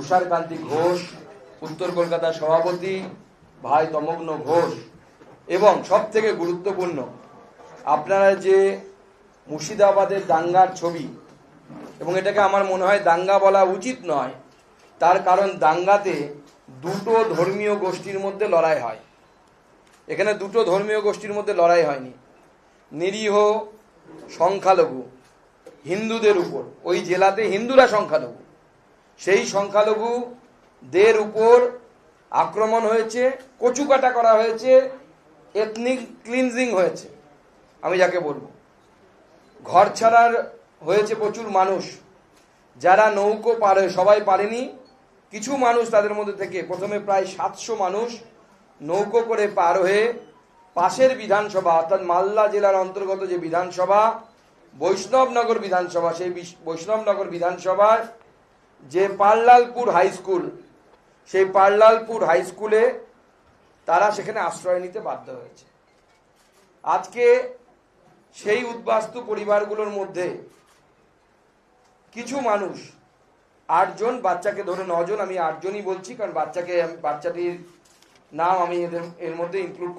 তুষারকান্তি ঘোষ, উত্তর কলকাতার সভাপতি ভাই তমগ্ন ঘোষ, এবং সব থেকে গুরুত্বপূর্ণ আপনারা যে মুর্শিদাবাদের দাঙ্গার ছবি, এবং এটাকে আমার মনে হয় দাঙ্গা বলা উচিত নয়, তার কারণ দাঙ্গাতে দুটো ধর্মীয় গোষ্ঠীর মধ্যে লড়াই হয়। এখানে দুটো ধর্মীয় গোষ্ঠীর মধ্যে লড়াই হয়নি, নিরীহ সংখ্যালঘু হিন্দুদের উপর, ওই জেলাতে হিন্দুরা সংখ্যালঘু, সেই সংখ্যালঘুদের উপর আক্রমণ হয়েছে, কচুকাটা করা হয়েছে, এথনিক ক্লিনজিং হয়েছে, আমি যাকে বলবো। ঘর ছাড়ার হয়েছে প্রচুর মানুষ, যারা নৌকো পারে, সবাই পারেনি, কিছু মানুষ তাদের মধ্যে থেকে প্রথমে প্রায় 700 মানুষ নৌকো করে পার হয়ে পাশের বিধানসভা, অর্থাৎ মালদা জেলার অন্তর্গত যে বিধানসভা বৈষ্ণবনগর বিধানসভা, সেই বৈষ্ণবনগর বিধানসভার যে পারলালপুর হাই স্কুল, সেই পারলালপুর হাই স্কুলে তারা সেখানে আশ্রয় নিতে বাধ্য হয়েছে। আজকে সেই উদ্বাস্তু পরিবারগুলোর মধ্যে কিছু মানুষ, 8 জন, বাচ্চাকে ধরে 9 জন, আমি 8 জনই বলছি কারণ বাচ্চাটির নাম আমি এর মধ্যে ইনক্লুড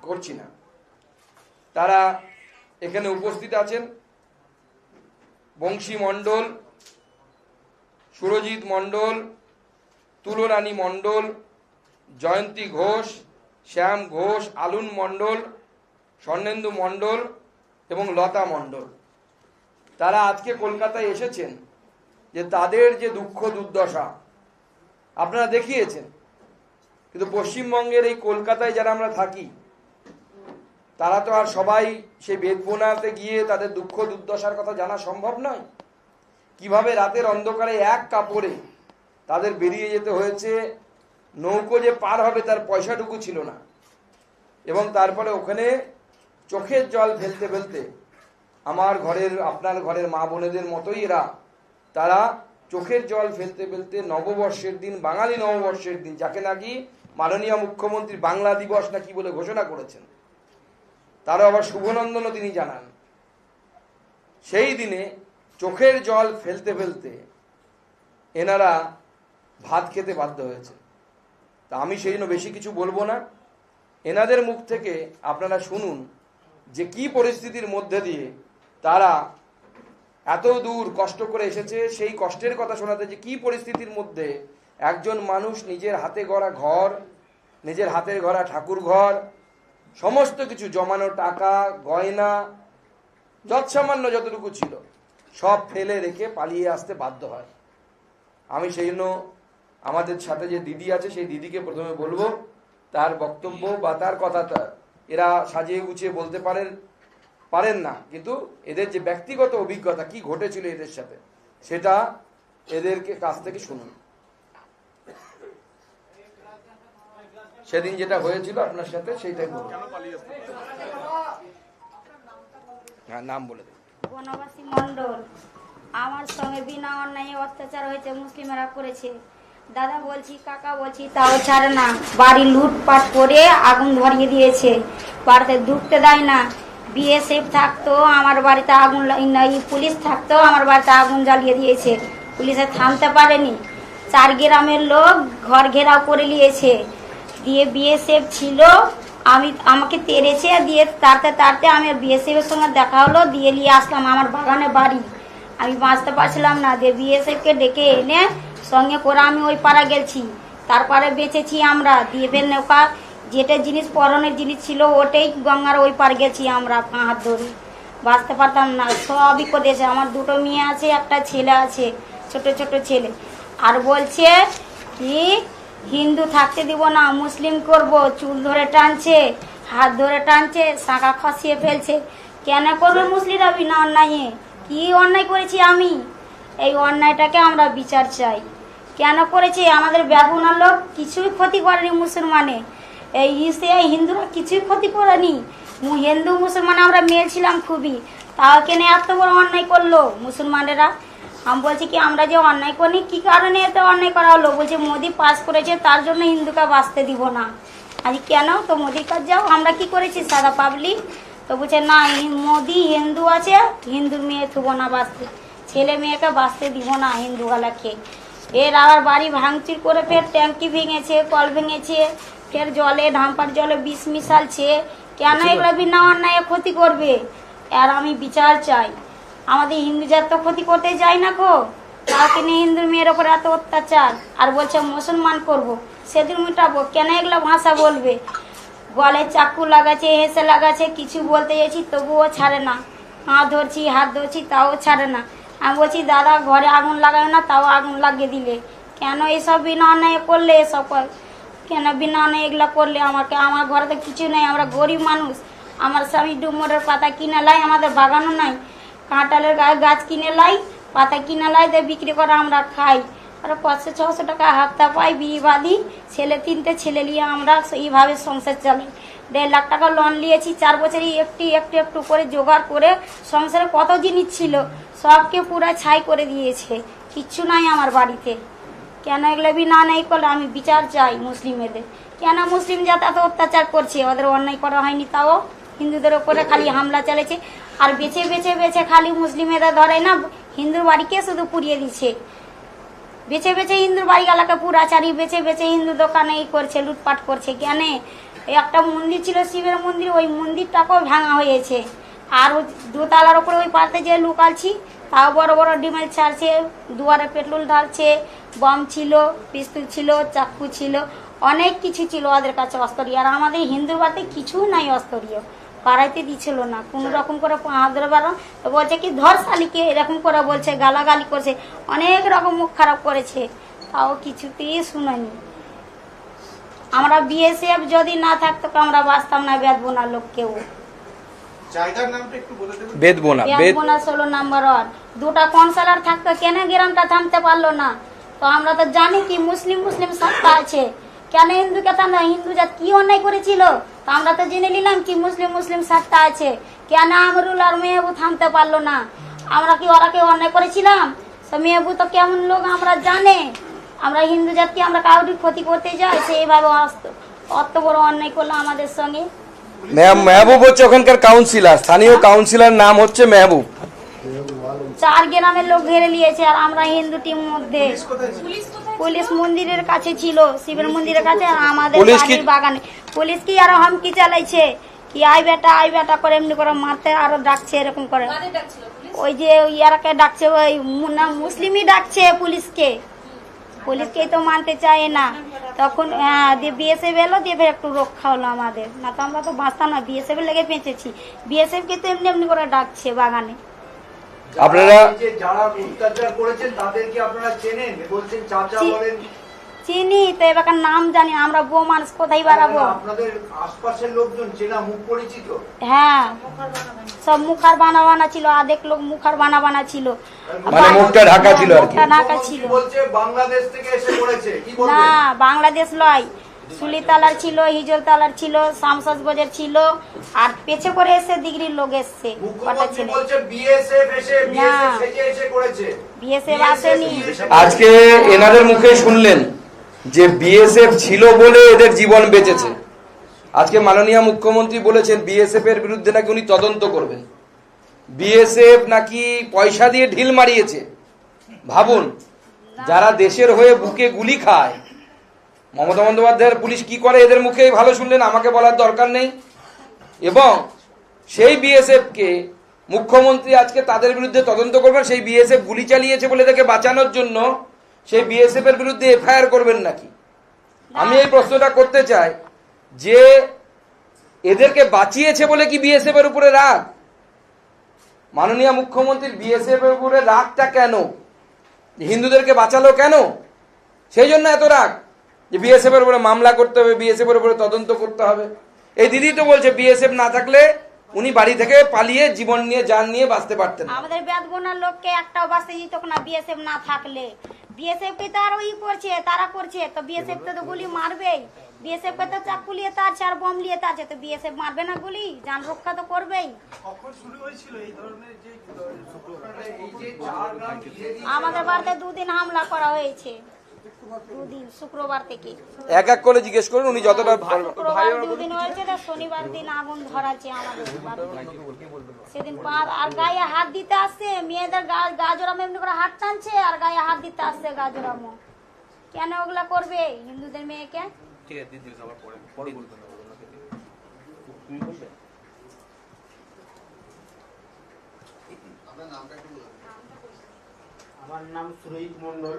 করছি না, তারা এখানে উপস্থিত আছেন। বংশী মণ্ডল, সুরজিৎ মণ্ডল, তুলরানী মণ্ডল, জয়ন্তী ঘোষ, শ্যাম ঘোষ, আলুন মণ্ডল, স্বর্ণেন্দু মণ্ডল এবং লতা মণ্ডল। তারা আজকে কলকাতায় এসেছেন যে তাদের যে দুঃখ দুর্দশা আপনারা দেখিয়েছেন, কিন্তু পশ্চিমবঙ্গের এই কলকাতায় যারা আমরা থাকি তারা তো আর সবাই সেই বেদবোনাতে গিয়ে তাদের দুঃখ দুর্দশার কথা জানা সম্ভব নয়। কিভাবে রাতের অন্ধকারে এক কাপড়ে তাদের বেরিয়ে যেতে হয়েছে, নৌকো যে পার হবে তার পয়সাটুকু ছিল না, এবং তারপরে ওখানে চোখের জল ফেলতে ফেলতে আমার ঘরের, আপনার ঘরের মা বোনেদের মতোই তারা চোখের জল ফেলতে ফেলতে নববর্ষের দিন, বাঙালি নববর্ষের দিন, যাকে নাকি মাননীয় মুখ্যমন্ত্রী বাংলা দিবস না কি বলে ঘোষণা করেছেন, তারও আবার শুভনন্দনও তিনি জানান, সেই দিনে চোখের জল ফেলতে ফেলতে এনারা ভাত খেতে বাধ্য হয়েছে। তা আমি সেই জন্য বেশি কিছু বলবো না, এনাদের মুখ থেকে আপনারা শুনুন যে কি পরিস্থিতির মধ্যে দিয়ে তারা এত দূর কষ্ট করে এসেছে, সেই কষ্টের কথা শোনাতে, যে কি পরিস্থিতির মধ্যে একজন মানুষ নিজের হাতে গড়া ঘর, নিজের হাতের গড়া ঠাকুর ঘর, সমস্ত কিছু জমানো টাকা, গয়না, যৎসামান্য যতটুকু ছিল সব ফেলে রেখে পালিয়ে আসতে বাধ্য হয়। আমি সেই জন্য আমাদের সাথে যে দিদি আছে সেই দিদিকে প্রথমে বলবো, তার বক্তব্য বা তার কথাটা এরা সাজিয়ে গুছিয়ে বলতে পারেন না, কিন্তু এদের যে ব্যক্তিগত অভিজ্ঞতা কি ঘটেছিল এদের সাথে সেটা এদেরকে কাছ থেকে শুনুন। সেদিন যেটা হয়েছিল আপনার সাথে সেইটাই বলুন। হ্যাঁ, নাম বলে দেন। বনবাসী মণ্ডল, আমার সঙ্গে বিনা অন্যায় অত্যাচার হয়েছে, মুসলিমরা করেছে। দাদা বলছি, কাকা বলছি, তাও ছাড়ে না, বাড়ি লুটপাট করে আগুন ধরিয়ে দিয়েছে, বাড়িতে ঢুকতে দেয় না। বিএসএফ থাকতো আমার বাড়িতে আগুন, পুলিশ থাকতো আমার বাড়িতে আগুন জ্বালিয়ে দিয়েছে, পুলিশে থামতে পারেনি। 4 গ্রামের লোক ঘর ঘেরাও করে নিয়েছে, দিয়ে বিএসএফ ছিল, আমাকে তেড়েছে, দিয়ে তাড়তে আমি বিএসএফের সঙ্গে দেখা হলো, দিয়ে নিয়ে আসলাম আমার বাগানে বাড়ি। আমি বাঁচতে পারছিলাম না, দিয়ে বিএসএফকে ডেকে এনে সঙ্গে করে আমি ওই পাড়া গেছি, তারপরে বেঁচেছি আমরা। দিয়ে ফের নৌকা যেটা জিনিস পরনের জিনিস ছিল ওটাই গঙ্গার ওই পার গেছি আমরা, হাত ধরে বাঁচতে পারতাম না, সবই করেছে। আমার 2টো মেয়ে আছে, একটা ছেলে আছে, ছোট ছোট ছেলে। আর বলছে কি হিন্দু থাকতে দিব না, মুসলিম করব, চুল ধরে টানছে, হাত ধরে টানছে, শাঁখা খসিয়ে ফেলছে। কেন করবে মুসলিমরা বিনা অন্যায়ে? কি অন্যায় করেছি আমি? এই অন্যায়টাকে আমরা বিচার চাই। কেন করেছে? আমাদের বেগুনার লোক কিছুই ক্ষতি করেনি, মুসলমানে এই হিন্দুরা কিছুই ক্ষতি করেনি। হিন্দু মুসলমান আমরা মিলছিলাম খুবই, তাও কেন এত বড় অন্যায় করলো মুসলমানেরা? আমি বলছি কি আমরা যে অন্যায় করিনি, কি কারণে এত অন্যায় করা হলো? বলছে মোদি পাস করেছে তার জন্য হিন্দুকে বাঁচতে দিব না। আজ কেন? তো মোদির কাজ যাও, আমরা কি করেছি সাদা পাবলিক? তো বলছে না, মোদি হিন্দু আছে, হিন্দুর মেয়ে থুব না বাঁচতে, ছেলে মেয়েকে বাঁচতে দিব না হিন্দুওয়ালাকে। এর আবার বাড়ি ভাঙচুর করে ফের ট্যাঙ্কি ভেঙেছে, কল ভেঙেছে, ফের জলে ঢাম্পার জলে বিষ মিশালছে। কেন এগুলো বিনা অন্যায় ক্ষতি করবে? আর আমি বিচার চাই। আমাদের হিন্দু জাত তো ক্ষতি করতে যায় না গো, কাউকে নিয়ে হিন্দু মেয়ের ওপর এত অত্যাচার, আর বলছে মুসলমান করব, সেদিন মিটাবো। কেন এগুলো ভাষা বলবে? গলে চাকু লাগাচ্ছে, হেসে লাগাচ্ছে, কিছু বলতে গেছি তবুও ছাড়ে না। হাত ধরছি তাও ছাড়ে না। আমি বলছি দাদা ঘরে আগুন লাগাবে না, তাও আগুন লাগিয়ে দিলে। কেন এসব বিনা অন্যায় করলে? এসব কেন বিনা অন্যায় এগুলো করলে? আমার ঘরে তো কিছু নেই, আমরা গরিব মানুষ। আমার স্বামী ডুমরের পাতা কিনে লাই, আমাদের বাগানও নাই। কাঁঠালের গাছ কিনে লাই, পাতা কিনে লাই, দিয়ে বিক্রি করে আমরা খাই। আর 500-600 টাকা হাপ্তা পাই, বিয়ে বাঁধি, ছেলে 3টে ছেলে নিয়ে আমরা এইভাবে সংসার চালাই। 1.5 লাখ টাকা লোন নিয়েছি, 4 বছরই একটু করে জোগাড় করে। সংসারে কত জিনিস ছিল সবকে পুরো ছাই করে দিয়েছে, কিচ্ছু নাই আমার বাড়িতে। কেন এগুলো বিনা নেই করলে? আমি বিচার চাই মুসলিমেদের। কেন মুসলিম জাত এত অত্যাচার করছে? ওদের অন্যায় করা হয়নি, তাও হিন্দুদের ওপরে খালি হামলা চালিয়েছে। আর বেছে বেছে বেছে খালি মুসলিমেরা ধরে না, হিন্দুর বাড়িকে শুধু পুড়িয়ে দিচ্ছে। বেছে বেছে হিন্দুর বাড়ি এলাকা পুরাচারি, বেছে বেছে হিন্দু দোকানে এই করছে, লুটপাট করছে। কেন? একটা মন্দির ছিল শিবের মন্দির, ওই মন্দিরটাকেও ভাঙা হয়েছে। আর 2 তলার ওপরে ওই পাড়তে যে লুকালছি, তাও বড় বড় ডিমেল ছাড়ছে, দুয়ারে পেট্রোল ঢালছে। বম ছিল, পিস্তল ছিল, চাকু ছিল, অনেক কিছু ছিল ওদের কাছে অস্ত্রীয়। আর আমাদের হিন্দুর বাড়িতে কিছু নাই অস্ত্রীয়, পাড়াইতে দিচ্ছিল না কোনো রকম করে। হাঁদরে বারো বলছে কি ধর শালিকে, এরকম করে বলছে, গালাগালি করছে, অনেক রকম মুখ খারাপ করেছে, তাও কিছুতেই শুনানি। আমরা বিএসএফ যদি না থাকতো আমরা বাঁচতাম না বেদবোনা লোক কেউ। জায়গার নামটা একটু বলে দেবেন? বেদবোনা 16 নম্বর ওয়ার্ড। 2টা কাউন্সিলর থাকতো, কেন গ্রামটা থামতে পারলো না? তো আমরা তো জানি কি মুসলিম সত্তা আছে, কেন হিন্দুকে থামতে? হিন্দু জাত কি অন্যায় করেছিল? তো আমরা তো জেনে নিলাম কি মুসলিম সত্তা আছে। কেন আমরুল আর মেহবু থামতে পারলো না? আমরা কি ওরা কেউ অন্যায় করেছিলাম? তো মেহবু তো কেমন লোক আমরা জানে। আমরা হিন্দু জাতকে আমরা কাউরি ক্ষতি করতে যাই, সেইভাবে অত বড় অন্যায় করলো আমাদের সঙ্গে। মেহবুব হচ্ছে ওখানকার কাউন্সিলর, স্থানীয় কাউন্সিলর নাম হচ্ছে মেহবুব। 4 গ্রামের লোক ঘিরে নিয়েছে। আর আমরা হিন্দু টিম মধ্যে পুলিশ মন্দিরের কাছে ছিল, শিবের মন্দিরের কাছে। আর আমাদের বাড়ির বাগানে পুলিশ কি আরো হামকি চালাইছে কি আই বেটা করে এমনি করে মারতে, আরো ডাকছে এরকম করে। ওই যে ইয়ারাকে ডাকছে, ওই মুসলিমই ডাকছে পুলিশকে তো মানতে চায় না। তখন দিয়ে বিএসএফ এলো, দিয়ে ফের একটু রক্ষা হলো আমাদের, না তো আমরা তো বাঁচতাম না। বিএসএফ লেগে বেঁচেছি, বিএসএফ কে তো এমনি করে ডাকছে বাগানে। আপনারা যারা অত্যাচার করেছেন তাদেরকে আপনারা চেনেন? বলছেন চাচা বলেন। চিনি তো, এবার নাম জানি না, আমরা বউ মানুষ কোথায় বাড়াবো? আপনাদের আশপাশের লোকজন চেনা মুখ পরিচিত? হ্যাঁ, সব মুখার বানা ছিল, আধেক লোক মুখার বানা ছিল, মানে মুখটা ঢাকা ছিল আর কি। ঢাকা ছিল। বলছে বাংলাদেশ থেকে এসে করেছে, কি বলবেন? না, বাংলাদেশ লয়, সুলিতালার ছিল, হিজলতালার ছিল, শামসাজগঞ্জের ছিল, আর পেছে করে এসে দিগরির লোক এসছে। কটা ছিল? বলছে বিএসএফ এসে বিএসএফ সেজে এসে করেছে। বিএসএফ আসেনি। আজকে এনাদের মুখে শুনলেন যে বিএসএফ ছিল বলে এদের জীবন বেঁচেছে। আজকে মাননীয় মুখ্যমন্ত্রী বলেছেন বিএসএফ এর বিরুদ্ধে নাকি উনি তদন্ত করবেন। বিএসএফ নাকি পয়সা দিয়ে ঢিল মারিয়েছে। ভাবুন, যারা দেশের হয়ে বুকে গুলি খায়, মমতা বন্দ্যোপাধ্যায়ের পুলিশ কি করে এদের মুখেই ভালো শুনলেন, আমাকে বলার দরকার নেই। এবং সেই বিএসএফ কে মুখ্যমন্ত্রী আজকে তাদের বিরুদ্ধে তদন্ত করবেন। সেই বিএসএফ গুলি চালিয়েছে বলে তাকে বাঁচানোর জন্য সেই বিএসএফ এর বিরুদ্ধে এফআইআর করবেন নাকি? আমি এই প্রশ্নটা করতে চাই যে এদেরকে বাঁচিয়েছে বলে কি বিএসএফ এর উপরে রাগ? মাননীয় মুখ্যমন্ত্রীর বিএসএফ এর উপরে রাগটা কেন? হিন্দুদেরকে বাঁচালো কেন? সেই জন্য এত রাগ যে বিএসএফ এর উপরে মামলা করতে হবে, বিএসএফ এর উপরে তদন্ত করতে হবে। এই দিদি তো বলছে বিএসএফ না থাকলে উনি বাড়ি থেকে পালিয়ে জীবন নিয়ে জান নিয়ে বাঁচতে পারতেন। আমাদের বেদবোনার লোককে একটাও বাঁচতে দিত না বিএসএফ না থাকলে। বিএসএফ কে তো আর ওই করছে, তারা করছে, তো বিএসএফ তো গুলি মারবেই। বিএসএফ কে তো চাকু লিয়ে তারছে আর বম লিয়ে তারছে, তো বিএসএফ মারবে না গুলি? জান রক্ষা তো করবেই। কখন শুরু হয়েছিল এই ধরনের যে আমাদের বাড়িতে 2 দিন হামলা করা হয়েছে। দুদিন শুক্রবার থেকে এক এক করে জিজ্ঞেস করুন, উনি যতটা শুক্রবার দুদিন হয়েছে, তা শনিবার দিন আগুন ধরাচ্ছে আমাদের বাড়িতে। সেদিন আর গায়ে হাত দিতে আসছে, মেয়েদের গা জোড়ামো এমনি করে হাত টানছে, আর গায়ে হাত দিতে আসছে গা জোড়ামো। কেন ওগুলা করবে হিন্দুদের মেয়েকে? আমার নাম সুরজিৎ মন্ডল।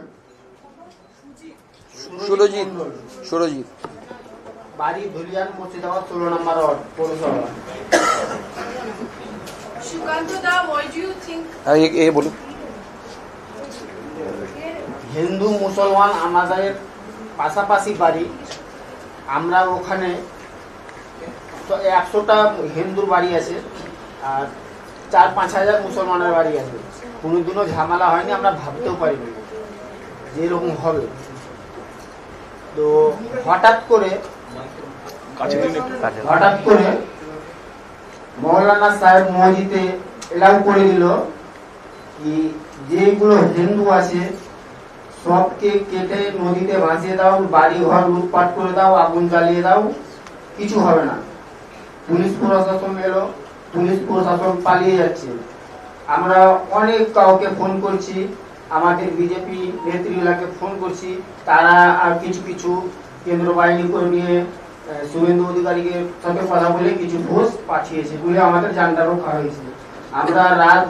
সুরজিৎ বাড়ি ধুলিয়ান, মুর্শিদাবাদ, 16 নম্বর ওয়ার্ড, পৌরসভা। Shukanta, what do you think? বলুন। হিন্দু মুসলমান আমাদের পাশাপাশি বাড়ি। আমরা ওখানে তো 100টা হিন্দুর বাড়ি আছে, আর 4-5 হাজার মুসলমানের বাড়ি আছে। কোনোদিনও ঝামেলা হয়নি, আমরা ভাবতেও পারিনি যে এরকম হবে। তো হঠাৎ করে মৌলানা সাহেব মসজিদে এলাউ করে দিল কি যেগুলো হিন্দু আছে সবকে কেটে নদীতে ভাসিয়ে দাও, বাড়ি ঘর লুটপাট করে দাও, আগুন জ্বালিয়ে দাও, কিছু হবে না। পুলিশ প্রশাসন এলো, পুলিশ প্রশাসন পালিয়ে যাচ্ছে। আমরা অনেক কাউকে ফোন করছি, আমাদের বিজেপি নেত্রীগুলাকে ফোন করছি, তারা আর কিছু কিছু কেন্দ্র বাহিনী করে নিয়ে শুভেন্দু অধিকারীকে সাথে কথা বলে কিছু ঘোষ পাঠিয়েছে বলে আমাদের জানটা রক্ষা হয়েছে। আমরা রাত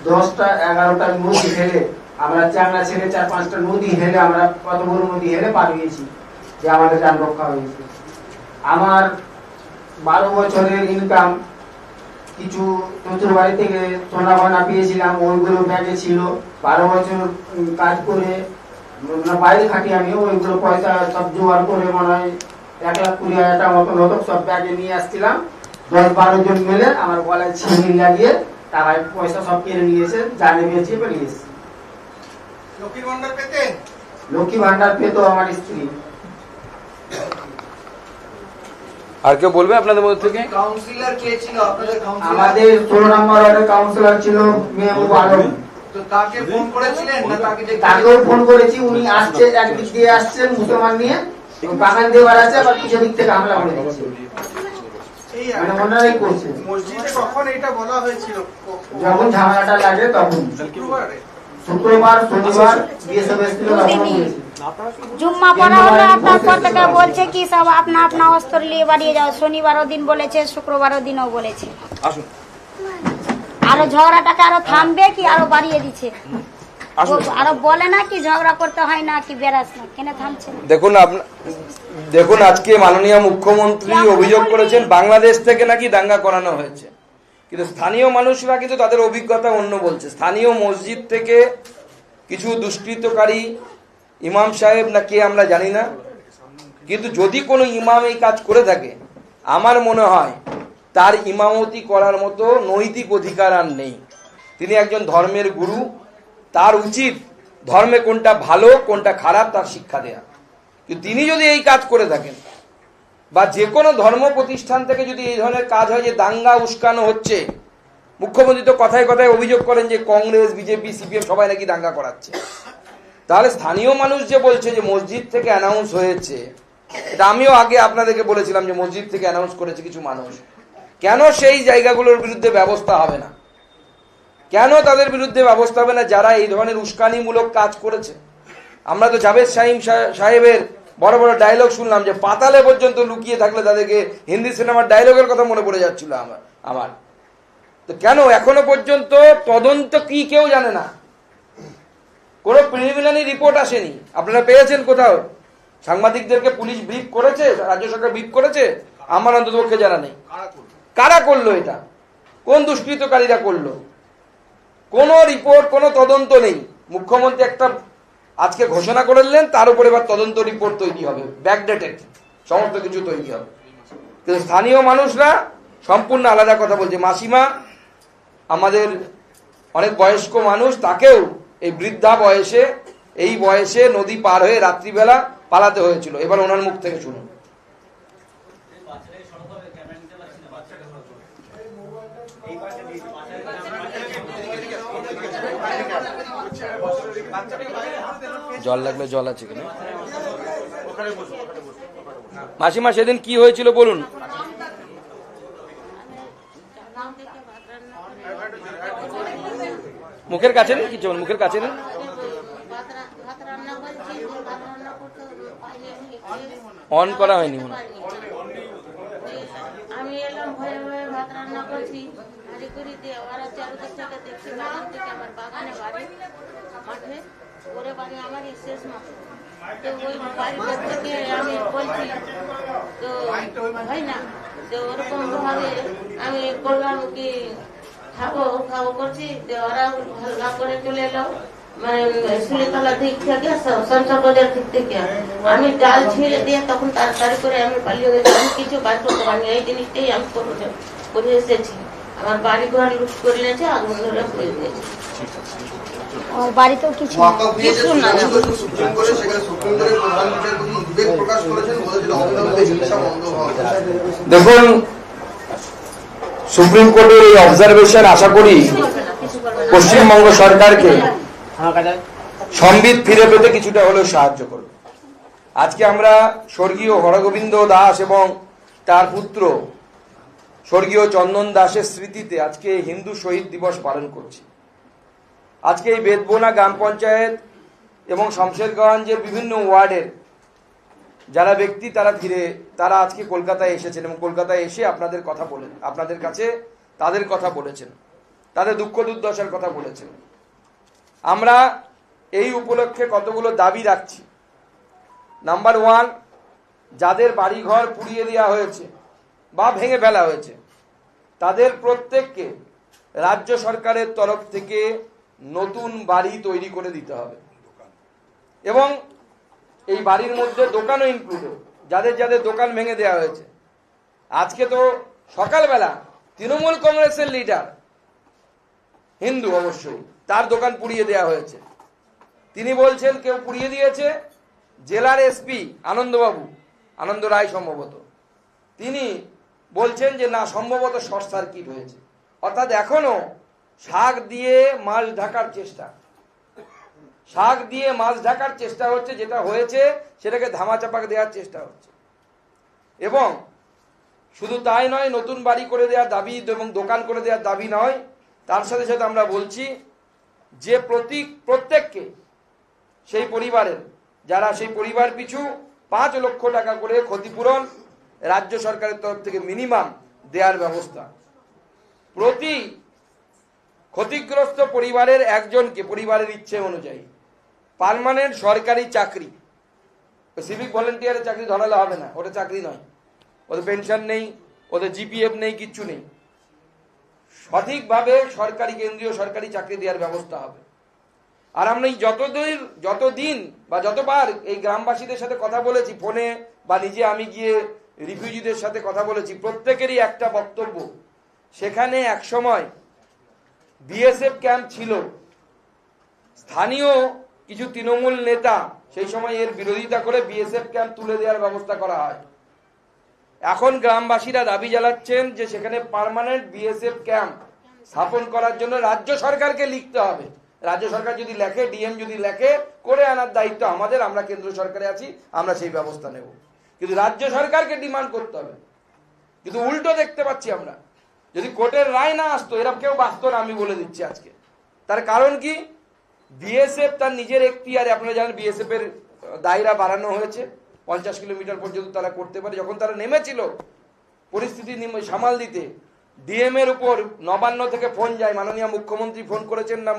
10টা-11টা নদী হেলে, আমরা চাংলা ছেড়ে 4-5টা নদী হেলে, আমরা কত বড় নদী হেলে পার হয়েছি, যে আমাদের জান রক্ষা হয়েছে। আমার 12 বছরের ইনকাম, কিছু শ্বশুর বাড়ি থেকে সোনা গয়না পেয়েছিলাম, ওইগুলো ব্যাগে ছিল। 12 বছর কাজ করে বাইরে খাটি আমি, ওইগুলো পয়সা সব জোগাড় করে মনে হয় 1,20,000 টাকা মতো হতো, সব ব্যাগে নিয়ে আসছিলাম। 10-12 জন মিলে আমার গলায় ছিঁড়ি লাগিয়ে টাকায় পয়সা সব কেড়ে নিয়েছে, জানে বেঁচিয়ে বেরিয়েছে। লক্ষ্মী ভান্ডার পেত আমার স্ত্রী। আর কেউ বলবে আপনাদের মধ্যে থেকে? কাউন্সিলর কে ছিল আপনাদের কাউন্সিলর? আমাদের 16 নম্বর ওয়ার্ডের কাউন্সিলর ছিল মেহবুব আলম। তো তাকে ফোন করেছিলেন না তাকে যে তাকেও ফোন করেছি, উনি আসছে, একদিক দিয়ে আসছে মুসলমান নিয়ে, বাগান দিয়ে বাড়াচ্ছে, আবার কিছু দিক থেকে হামলা করে দিচ্ছে। মানে ওনারাই করছে। মসজিদে কখন এটা বলা হয়েছিল? যখন ঝামেলাটা লাগে তখন শুক্রবার, শনিবার বিএসএফ এসেছিল, তখন হয়েছে। জুম্মা পড়া হলো, তারপর থেকে বলছে কি সব আপনা আপনা অস্ত্র নিয়ে বাড়িয়ে যাও। শনিবারও দিন বলেছে, শুক্রবারও দিনও বলেছে। আসুন আরো ঝগড়াটাকে আরো থামবে কি আরো বাড়িয়ে দিচ্ছে। আরো বলে না কি ঝগড়া করতে হয় না কি বেরাস না, কেন থামছে না? দেখুন আজকে মাননীয় মুখ্যমন্ত্রী অভিযোগ করেছেন বাংলাদেশ থেকে নাকি দাঙ্গা করানো হয়েছে, কিন্তু স্থানীয় মানুষরা কিন্তু তাদের অভিজ্ঞতা অন্য বলছে। স্থানীয় মসজিদ থেকে কিছু দুষ্কৃতকারী ইমাম সাহেব না কে আমরা জানি না, কিন্তু যদি কোনো ইমাম এই কাজ করে থাকে, আমার মনে হয় তার ইমামতি করার মতো নৈতিক অধিকার আর নেই। তিনি একজন ধর্মের গুরু, তার উচিত ধর্মে কোনটা ভালো কোনটা খারাপ তার শিক্ষা দেয়া। কিন্তু তিনি যদি এই কাজ করে থাকেন, বা যে কোনো ধর্ম প্রতিষ্ঠান থেকে যদি এই ধরনের কাজ হয় যে দাঙ্গা উস্কানো হচ্ছে, মুখ্যমন্ত্রী তো কথায় কথায় অভিযোগ করেন যে কংগ্রেস, বিজেপি, সিপিএম সবাই নাকি দাঙ্গা করাচ্ছে, তাহলে স্থানীয় মানুষ যে বলছে যে মসজিদ থেকে অ্যানাউন্স হয়েছে, এটা আমিও আগে আপনাদেরকে বলেছিলাম যে মসজিদ থেকে অ্যানাউন্স করেছে কিছু মানুষ, কেন সেই জায়গাগুলোর বিরুদ্ধে ব্যবস্থা হবে না? কেন তাদের বিরুদ্ধে ব্যবস্থা হবে না যারা এই ধরনের উস্কানিমূলক কাজ করেছে? আমরা তো জাভেদ সাহেবের বড় বড় ডায়লগ শুনলাম যে পাতালে পর্যন্ত লুকিয়ে থাকলে তাদেরকে হিন্দি সিনেমার ডায়লগের কথা মনে পড়ে যাচ্ছিল আমার। তো কেন এখনো পর্যন্ত তদন্ত কি কেউ জানে না? কোনো প্রিলিমিনারি রিপোর্ট আসেনি। আপনারা পেয়েছেন কোথাও? সাংবাদিকদেরকে পুলিশ ব্রিফ করেছে, রাজ্য সরকার ব্রিফ করেছে? আমার অন্ততপক্ষে জানা নেই। কারা করলো এটা? কোন দুষ্কৃতকারীরা করলো? কোনো রিপোর্ট, কোনো তদন্ত নেই। মুখ্যমন্ত্রী একটা আজকে ঘোষণা করলেন, তার উপরে এবার তদন্ত রিপোর্ট তৈরি হবে, ব্যাকডেটেড সমস্ত কিছু তৈরি হবে। কিন্তু স্থানীয় মানুষরা সম্পূর্ণ আলাদা কথা বলছে। মাসিমা আমাদের অনেক বয়স্ক মানুষ, তাকেও এই বৃদ্ধা বয়সে, এই বয়সে নদী পার হয়ে রাত্রিবেলা পালাতে হয়েছিল। এবার ওনার মুখ থেকে শুনুন। জল লাগলে জল আছে কিনা। মাসিমা সেদিন কি হয়েছিল বলুন। মুখের কাছে নেই কিছু, মুখের কাছে নেই। অন করা হয়নি মনে হয়। আমি এলাম ভয়ে ভয়ে ভাত রান্না করছি, হাঁড়ি করে দিয়ে ওরা চারদিক থেকে দেখছি বাগান থেকে আমার বাগানে বাড়ি মাঠে ওরে বাড়ি আমারই শেষ মাঠে। তো ওই বাড়িটা থেকে আমি বলছি তো হয় না, তো ওরকম ভাবে আমি বললাম কি খাবো খাবো করছি, যে ওরা হালকা করে চলে এলো মানে সুলিতলা দিক থেকে সংসার বাজার দিক থেকে। আমি জাল ছিঁড়ে দিয়ে তখন তাড়াতাড়ি করে আমি পালিয়ে গেছি, আমি কিছু বাদ করতে পারিনি। এই জিনিসটাই আমি করে এসেছি। আমার বাড়ি ঘর লুট করে নিয়েছে, আগুন ধরে পুড়ে দিয়েছে। আমার বাড়িতেও কিছু না। কিছু না। সুপ্রিম কোর্টে সেখানে সুপ্রিম কোর্টের প্রধান বিচারপতি উদ্বেগ প্রকাশ করেছেন, বলেছেন অবিলম্বে হিংসা বন্ধ হওয়া উচিত। দেখুন, সুপ্রিম কোর্টের এই অবজারভেশন আশা করি পশ্চিমবঙ্গ সরকারকে সম্বিত ফিরে পেতে কিছুটা হলেও সাহায্য করবে। আজকে আমরা স্বর্গীয় হরগোবিন্দ দাস এবং তার পুত্র স্বর্গীয় চন্দন দাসের স্মৃতিতে আজকে হিন্দু শহীদ দিবস পালন করছি। আজকে এই বেদবোনা গ্রাম পঞ্চায়েত এবং শমশেরগঞ্জের বিভিন্ন ওয়ার্ডের যারা ব্যক্তি তারা আজকে কলকাতায় এসেছেন এবং কলকাতায় এসে আপনাদের কথা বলেন, আপনাদের কাছে তাদের কথা বলেছেন, তাদের দুঃখ দুর্দশার কথা বলেছেন। আমরা এই উপলক্ষে কতগুলো দাবি রাখছি। নাম্বার 1, যাদের বাড়িঘর পুড়িয়ে দেওয়া হয়েছে বা ভেঙে ফেলা হয়েছে তাদের প্রত্যেককে রাজ্য সরকারের তরফ থেকে নতুন বাড়ি তৈরি করে দিতে হবে এবং এই বাড়ির মধ্যে দোকানও ইনক্লুডেড। যাদের যাদের দোকান ভেঙে দেওয়া হয়েছে, আজকে তো সকালবেলা তৃণমূল কংগ্রেসের লিডার, হিন্দু অবশ্যই, তার দোকান পুড়িয়ে দেওয়া হয়েছে। তিনি বলছেন কেউ পুড়িয়ে দিয়েছে, জেলার এসপি আনন্দবাবু, আনন্দ রায় সম্ভবত, তিনি বলছেন যে না, সম্ভবত শর্ট সার্কিট হয়েছে। অর্থাৎ এখনো শাক দিয়ে মাছ ঢাকার চেষ্টা, শাক দিয়ে মাছ ঢাকার চেষ্টা হচ্ছে। যেটা হয়েছে সেটাকে ধামাচাপা দেওয়ার চেষ্টা হচ্ছে। এবং শুধু তাই নয়, নতুন বাড়ি করে দেওয়ার দাবি এবং দোকান করে দেওয়ার দাবি নয়, তার সাথে সাথে আমরা বলছি যে প্রত্যেককে সেই পরিবারের যারা সেই পরিবার পিছু 5 লক্ষ টাকা করে ক্ষতিপূরণ রাজ্য সরকারের তরফ থেকে মিনিমাম দেওয়ার ব্যবস্থা। প্রতি ক্ষতিগ্রস্ত পরিবারের একজনকে পরিবারের ইচ্ছে অনুযায়ী পার্মানেন্ট সরকারি চাকরি, সিভিক ভলেন্টিয়ারের চাকরি ধরালে হবে না, ওটা চাকরি নয়, ওদের পেনশন নেই, ওদের জিপিএফ নেই, কিচ্ছু নেই। সঠিকভাবে সরকারি কেন্দ্রীয় সরকারি চাকরি দেওয়ার ব্যবস্থা হবে। আর আমরা যতদিন বা যতবার এই গ্রামবাসীদের সাথে কথা বলেছি ফোনে বা নিজে আমি গিয়ে রিফিউজিদের সাথে কথা বলেছি, প্রত্যেকেরই একটা বক্তব্য, সেখানে একসময় বিএসএফ ক্যাম্প ছিল। স্থানীয় কিছু তৃণমূল নেতা সেই সময় এর বিরোধিতা করে বিএসএফ ক্যাম্প তুলে দেওয়ার ব্যবস্থা করা হয়। এখন গ্রামবাসীরা দাবি জানাচ্ছেন যে সেখানে পার্মানেন্ট বিএসএফ ক্যাম্প স্থাপন করার জন্য রাজ্য সরকারকে লিখতে হবে। রাজ্য সরকার যদি লেখে, ডিএম যদি লেখে, করে আনার দায়িত্ব আমাদের, আমরা কেন্দ্র সরকারে আছি, আমরা সেই ব্যবস্থা নেব। কিন্তু রাজ্য সরকারকে ডিমান্ড করতে হবে। কিন্তু উল্টো দেখতে পাচ্ছি আমরা, যদি কোর্টের রায় না আসতো এরা কেউ বাঁচত না, আমি বলে দিচ্ছি আজকে। তার কারণ কি, বিএসএফ তার নিজের এখতিয়ারে, আপনারা জানেন বিএসএফ এর দায়রা বাড়ানো হয়েছে, 50 কিলোমিটার পর্যন্ত তারা করতে পারে। যখন তারা নেমেছিল পরিস্থিতি সামাল দিতে, ডিএম এর উপর নবান্ন থেকে ফোন যায়, মাননীয় মুখ্যমন্ত্রী ফোন করেছেন না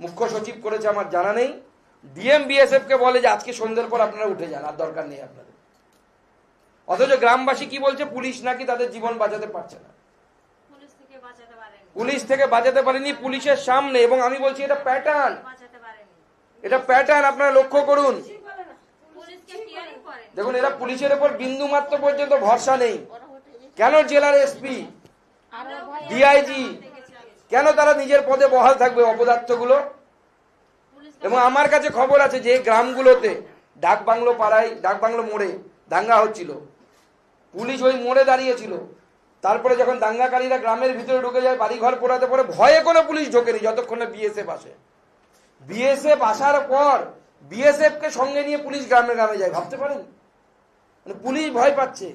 মুখ্য সচিব করেছে আমার জানা নেই, ডিএম বিএসএফ কে বলে যে আজকে সন্ধ্যের পর আপনারা উঠে যান, আর দরকার নেই আপনাদের। অথচ গ্রামবাসী কি বলছে, পুলিশ নাকি তাদের জীবন বাঁচাতে পারছে না, পুলিশ থেকে বাঁচাতে পারেনি পুলিশের সামনে। এবং আমি বলছি এটা প্যাটার্ন, এটা প্যাটার্ন আপনারা লক্ষ্য করুন। দেখুন, এরা পুলিশের উপর বিন্দু মাত্র পর্যন্ত ভরসা নেই। কেন জেলার এসপি, ডিআইজি, কেন তারা নিজের পদে বহাল থাকবে অপদার্থগুলো? এবং আমার কাছে খবর আছে যে গ্রামগুলোতে ডাকবাংলো পাড়ায়, ডাকবাংলো মোড়ে দাঙ্গা হচ্ছিল, পুলিশ ওই মোড়ে দাঁড়িয়েছিল। তারপরে যখন দাঙ্গাকারীরা গ্রামের ভিতরে ঢুকে যায়, বাড়িঘর পোড়াতে পরে, ভয়ে কোনো পুলিশ ঢোকেনি যতক্ষণে বিএসএফ আসে। বিএসএফ আসার পর বিএসএফ কে সঙ্গে নিয়ে পুলিশ গ্রামে গ্রামে যায়, ভাবতে পারেন? মানে পুলিশ ভয় পাচ্ছে,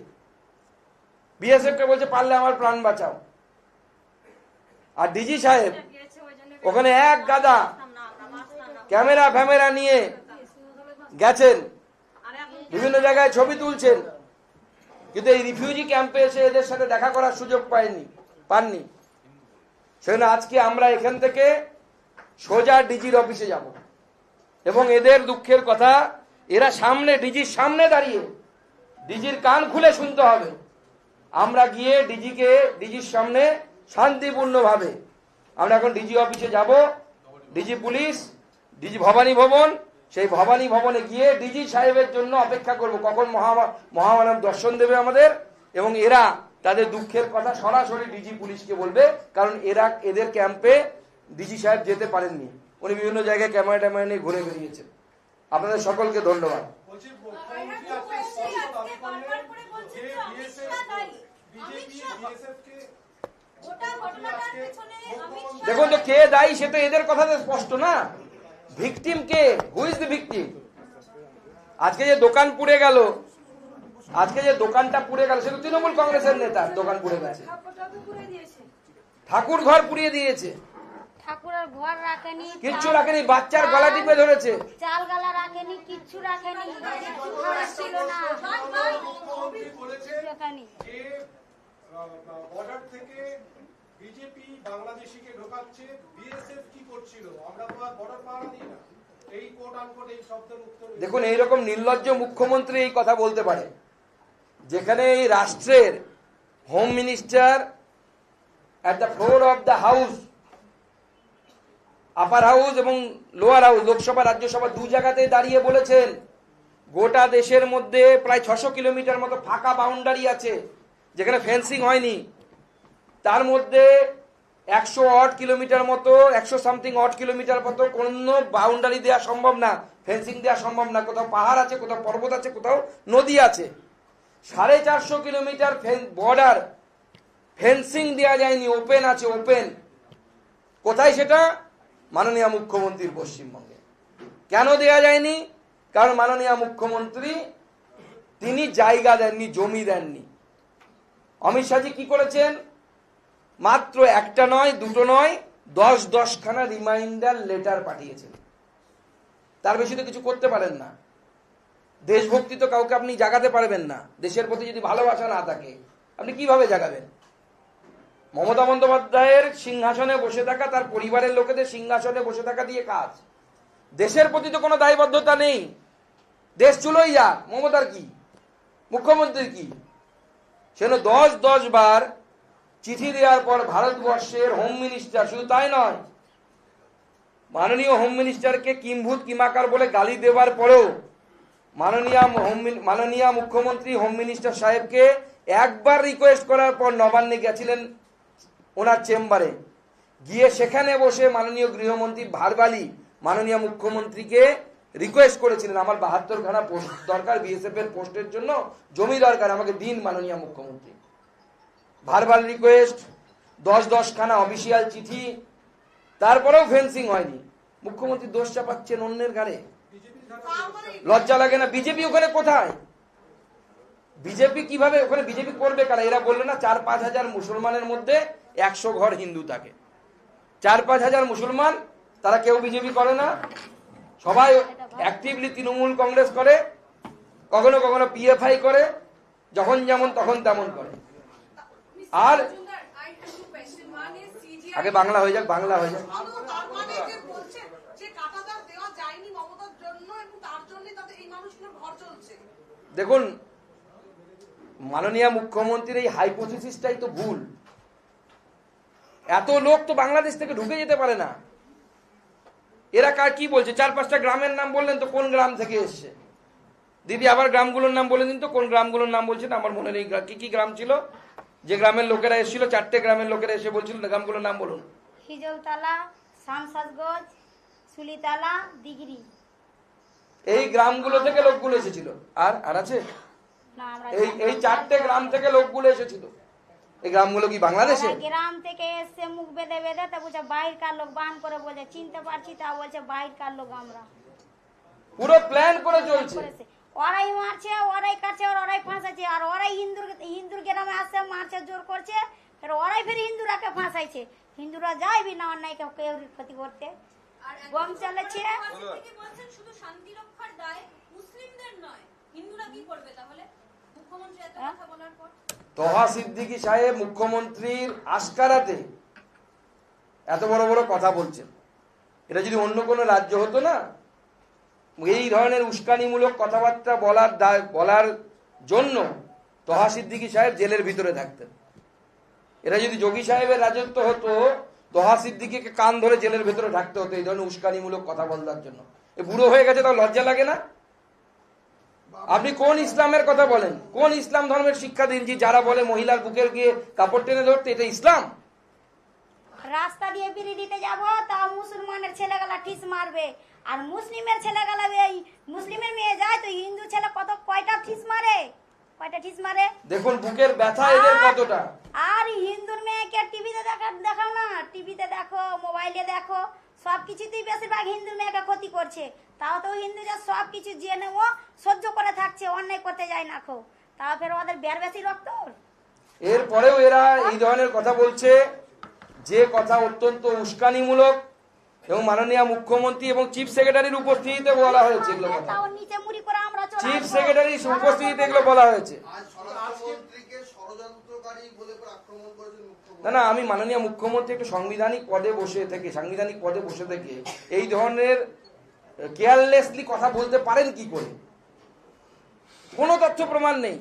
বিএসএফ কে বলছে পারলে আমার প্রাণ বাঁচাও। আর ডিজি সাহেব ওখানে এক গাদা ক্যামেরা ফ্যামেরা নিয়ে গেছেন, বিভিন্ন জায়গায় ছবি তুলছেন, কিন্তু এই রিফিউজি ক্যাম্পে এসে এদের সাথে দেখা করার সুযোগ পাননি। সেজন্য আজকে আমরা এখান থেকে সোজা ডিজির অফিসে যাব এবং এদের দুঃখের কথা এরা সামনে, ডিজির সামনে দাঁড়িয়ে ডিজির কান খুলে শুনতে হবে। আমরা গিয়ে ডিজির সামনে শান্তিপূর্ণভাবে আমরা এখন ডিজি অফিসে যাব, ডিজি পুলিশ, ডিজি ভবানী ভবন, সেই ভবানী ভবনে গিয়ে ডিজি সাহেবের জন্য অপেক্ষা করব কখন মহামানব দর্শন দেবে আমাদের, এবং এরা তাদের দুঃখের কথা সরাসরি ডিজি পুলিশকে বলবে, কারণ এদের ক্যাম্পে ডিজি সাহেব যেতে পারেননি, উনি বিভিন্ন জায়গায় ক্যামেরা ট্যামেরা নিয়ে ঘুরে বেরিয়েছেন। আপনাদের সকলকে ধন্যবাদ। দেখুন তো কে দায়ী, সে তো এদের কথাতে স্পষ্ট না। Victim K? Who is the victim? আজকে যে দোকান পুড়ে গেল, সে তো তৃণমূল কংগ্রেসের নেতা, দোকান পুড়ে গেছে, ঠাকুর ঘর পুড়িয়ে দিয়েছে, ঠাকুরের ঘর রাখেনি, কিচ্ছু রাখেনি, বাচ্চার গলা টিপে ধরেছে, চাল গালা রাখেনি, কিচ্ছু রাখেনি, কিচ্ছু খাওয়ার ছিল না, রাখেনি। বর্ডার থেকে বিজেপি বাংলাদেশিকে ঢোকাচ্ছে, বিএসএফ কি করছিল? আমরা তো আর বর্ডার পাহারা দিই না, এই কোট আনকোট এই শব্দের উত্তর। দেখুন এইরকম নির্লজ্জ মুখ্যমন্ত্রী এই কথা বলতে পারে, যেখানে এই রাষ্ট্রের home minister at the floor of the house, upper house এবং লোয়ার হাউস, লোকসভা রাজ্যসভা দু জায়গাতেই দাঁড়িয়ে বলেছেন গোটা দেশের মধ্যে প্রায় 600 কিলোমিটার মতো ফাঁকা বাউন্ডারি আছে যেখানে ফেন্সিং হয়নি, তার মধ্যে 100 অড কিলোমিটার মতো, 100 সামথিং অড কিলোমিটার মতো কোনো বাউন্ডারি দেওয়া সম্ভব না, ফেন্সিং দেওয়া সম্ভব না। কোথাও পাহাড় আছে, কোথাও পর্বত আছে, কোথাও নদী আছে। 450 কিলোমিটার বর্ডার ফেন্সিং দেওয়া যায়নি, ওপেন আছে, ওপেন। কোথায় সেটা? মাননীয় মুখ্যমন্ত্রীর পশ্চিমবঙ্গে। কেন দেয়া যায়নি? কারণ মাননীয় মুখ্যমন্ত্রী তিনি জায়গা দেননি, জমি দেননি। অমিত শাহজি কি করেছেন? মাত্র একটা নয়, দুটো নয়, 10-10খানা রিমাইন্ডার লেটার পাঠিয়েছেন। তার বেশি তো কিছু করতে পারেন না। দেশভক্তি তো কাউকে আপনি জাগাতে পারবেন না, দেশের প্রতি যদি ভালোবাসা না থাকে আপনি কিভাবে জাগাবেন? মমতা বন্দ্যোপাধ্যায়ের সিংহাসনে বসে থাকা, তার পরিবারের লোকেদের সিংহাসনে বসে থাকা দিয়ে কাজ, দেশের প্রতি তো কোনো দায়বদ্ধতা নেই। দেশ চুলোই যাক, মমতার কি, মুখ্যমন্ত্রীর কি? সেজন্য 10 বার চিঠি দেওয়ার পর ভারতবর্ষের হোম মিনিস্টার, শুধু তাই নয়, মাননীয় হোম মিনিস্টারকে কিম্ভূত কিমাকার বলে গালি দেওয়ার পরেও মাননীয় মুখ্যমন্ত্রী হোম মিনিস্টার সাহেবকে একবার রিকোয়েস্ট করার পর নবান্নে গেছিলেন ওনার চেম্বারে, গিয়ে সেখানে বসে মাননীয় গৃহমন্ত্রী ভার্বালি মাননীয় মুখ্যমন্ত্রীকে রিকোয়েস্ট করেছিলেন, আমার 72খানা পোস্ট দরকার, বিএসএফ এর পোস্টের জন্য জমি দরকার, আমাকে দিন মাননীয় মুখ্যমন্ত্রী। ভার্বাল রিকোয়েস্ট, 10-10খানা অফিসিয়াল চিঠি, তারপরেও ফেন্সিং হয়নি। মুখ্যমন্ত্রী দোষ চাপাচ্ছেন অন্যের ঘাড়ে, লজ্জা লাগে না? বিজেপি ওখানে কোথায়? বিজেপি কিভাবে ওখানে বিজেপি করবে কারা? এরা বললো না 4-5 হাজার মুসলমানের মধ্যে 100 ঘর হিন্দু থাকে, 4-5 হাজার মুসলমান, তারা কেউ বিজেপি করে না, সবাই অ্যাক্টিভলি তৃণমূল কংগ্রেস করে, কখনো কখনো পিএফআই করে, যখন যেমন তখন তেমন করে। আর আগে বাংলা হয়ে যাক, বাংলা হয়ে যাক। দেখুন মাননীয় মুখ্যমন্ত্রীর এই হাইপোথিসিসটাই তো ভুল। এত লোক তো বাংলাদেশ থেকে ঢুকে যেতে পারে না। এরা কার কি বলছে? 4-5টা গ্রামের নাম বললেন তো, কোন গ্রাম থেকে এসছে? দিদি আবার গ্রামগুলোর নাম বলে দিন তো, কোন গ্রামগুলোর নাম বলছেন? আমার মনে নেই কি কি গ্রাম ছিল যে গ্রামের লোকেরা এসেছিল, 4টে গ্রামের লোকেরা এসে বলছিল, গ্রামগুলোর নাম বলুন। হিজলতলা, শামসাজগঞ্জ, সুলিতলা, দিগরি। এই গ্রামগুলো থেকে লোকগুলো এসেছিল। আর আছে? এই 4টে গ্রাম থেকে লোকগুলো এসেছিল। এই গ্রামগুলো কি বাংলাদেশে? গ্রাম থেকে এসে মুখ বেঁধে বেঁধে তা বলছে বাইরকার লোক, বান করে বলছে চিনতে পারছি, তা বলছে বাইরকার লোক আমরা। পুরো প্ল্যান করে চলছে। ওরাই মারছে, ওরাই কাটছে, আর ওরাই ফাঁসাচ্ছে, আর ওরাই হিন্দুর গ্রামে আসছে, মারছে, জোর করছে, ফের ওরাই ফের হিন্দুরাকে ফাঁসাইছে। হিন্দুরা যায় বিনা অন্যায় কেউ ক্ষতি করতে, বম চালাচ্ছে। শুধু শান্তি রক্ষার দায় মুসলিমদের নয়, হিন্দুরা কি করবে তাহলে? মুখ্যমন্ত্রী এত কথা বলার পর তোহা সিদ্দিকী সাহেব মুখ্যমন্ত্রীর আশকারাতে এত বড় বড় কথা বলছেন। এটা যদি অন্য কোনো রাজ্য হতো না, এই ধরনের উস্কানিমূলক কথাবার্তা বলার জন্য তোহা সিদ্দিকী সাহেব জেলের ভিতরে থাকতেন। এরা যদি যোগী সাহেবের রাজত্ব হতো, তোহা সিদ্দিকীকে কান ধরে জেলের ভিতরে থাকতে হতো এই ধরনের উস্কানিমূলক কথা বলার জন্য। এ বুড়ো হয়ে গেছে, তাও লজ্জা লাগে না? আপনি কোন ইসলামের কথা বলেন? কোন ইসলাম ধর্মের শিক্ষা দিন যে যারা বলে মহিলার বুকের গিয়ে কাপড় টেনে ধরতে, এটা ইসলাম? রাস্তা দিয়ে বিড়ি দিতে যাব, তা মুসলমানের ছেলেগুলা ঠিস মারবে, আর মুসলিমের ছেলেগুলা, এই মুসলিমের মেয়ে যায় তো হিন্দু ছেলে কয়টা ঠিস মারে, কয়টা ঠিস মারে। দেখুন বুকের ব্যথা এদের কতটা। আর হিন্দুর মেয়েকে টিভিতে দেখাও না, টিভিতে দেখো, মোবাইলে দেখো, সবকিছুতেই বেশিরভাগ হিন্দুর মেয়েকে ক্ষতি করছে। তাও তো হিন্দুরা সবকিছু জেনে ও সহ্য করে থাকছে, অন্যায় করতে যায় না খো, তাও ফের ওদের বের বেশি রক্ত। এরপরেও এরা এই ধরনের কথা বলছে, যে কথা অত্যন্ত উস্কানিমূলক, এবং মাননীয় মুখ্যমন্ত্রী এবং চিফ সেক্রেটারির উপস্থিতিতে বলা হয়েছে এগুলো কথা। চিফ সেক্রেটারির উপস্থিতিতে এগুলো বলা হয়েছে। আজ স্বরাষ্ট্রমন্ত্রীকে ষড়যন্ত্রকারী বলে আক্রমণ করেছেন মুখ্যমন্ত্রী। না না, আমি মাননীয় মুখ্যমন্ত্রী একটু সাংবিধানিক পদে বসে থেকে এই ধরনের কেয়ারলেসলি কথা বলতে পারেন কি করে? কোনো তথ্য প্রমাণ নেই।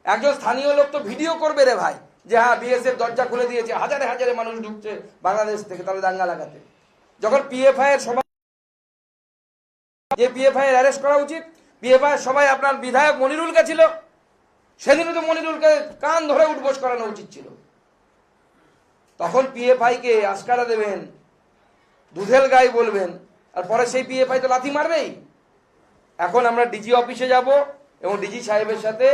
একজন স্থানীয় লোক তো ভিডিও করবে রে ভাই, যে হ্যাঁ বিএসএফ দরজা খুলে দিয়েছে, হাজারে হাজারে মানুষ ঢুকছে বাংলাদেশ থেকে, তাহলে দাঙ্গা লাগাতে। যখন পিএফআই এর সবাই, যে পিএফআই এর অ্যারেস্ট করা উচিত, পিএফআই এর সবাই আপনার বিধায়ক মনিরুলকে ছিল, সেদিনও তো মনিরুলকে কান ধরে উঠবোস করানো উচিত ছিল। তখন পিএফআই কে আস্কারা দেবেন, দুধেল গাই বলবেন, আর পরে সেই পিএফআই তো লাথি মারবেই। এখন আমরা ডিজি অফিসে যাব এবং ডিজি সাহেবের সাথে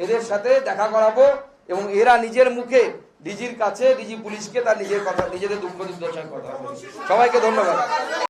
এদের সাথে দেখা করাবো, এবং এরা নিজের মুখে ডিজির কাছে, ডিজি পুলিশকে তার নিজের কথা, নিজেদের দুঃখ দুর্দশার কথা। সবাইকে ধন্যবাদ।